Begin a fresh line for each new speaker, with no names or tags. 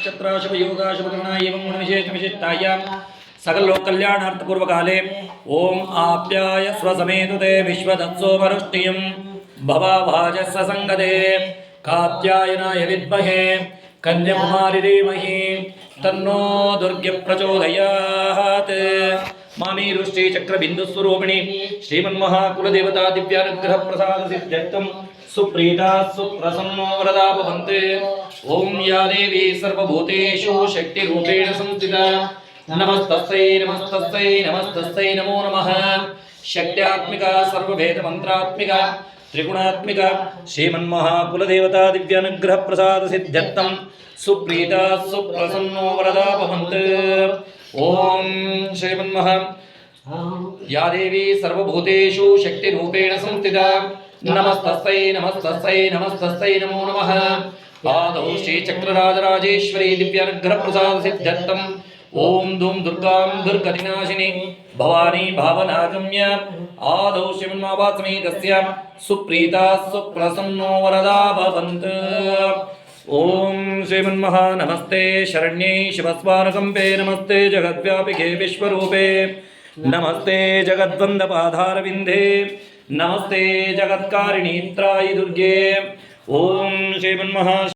नक्षत्र शुभ योगा शुभ गणना एवं गुण विशेष विशिष्टाय सकल लोक कल्याणार्थ पूर्व काले ओम आप्याय स्वसमेतुते विश्वदत्सो मरुष्टियं भवाभाजस्य संगते कात्यायनाय विद्महे कन्याकुमारी धीमहि तन्नो दुर्गे प्रचोदयात्। मामी रुष्टि चक्र बिंदु स्वरूपिणी श्रीमन्महाकुलदेवता दिव्यानुग्रह प्रसाद सिद्ध्यर्थं सुप्रीता सुप्रसन्नो वरदा भवन्ते। ओम या देवी सर्वभूतेषु शक्तिरूपेण संस्थिता नमस्तस्यै नमस्तस्यै नमस्तस्यै नमो नमः। शक्त्यात्मिका सर्वभेदमन्त्रात्मिका त्रिगुणात्मिका श्रीमन्महाकुलदेवता दिव्यानुग्रह प्रसाद सिद्ध्यर्थं सुप्रीता सुप्रसन्नो वरदा भवन्तु। ओम श्रीमन्महा या देवी सर्वभूतेषु शक्तिरूपेण संस्थिता नमस्तस्यै नमस्तस्यै नमस्तस्यै नमो नमः। आदौ श्रीचक्रराजराजेश्वरी दिव्यानुग्रह प्रसाद सिद्ध्यर्थं ओम धूम दुर्गां दुर्गतिनाशिनी भवानी भावनागम्य आदौ श्रीमन्महासमेतस्य सुप्रीता सुप्रसन्नो वरदा भवन्तु। ओम श्रीमन्महा नमस्ते शरण्ये शिवस्वानकंपे नमस्ते जगद्व्यापिके विश्वरूपे नमस्ते जगद्वंदपाधारविंदे नमस्ते जगत्कारिणी त्रायि दुर्गे। ओम श्रीमन्महा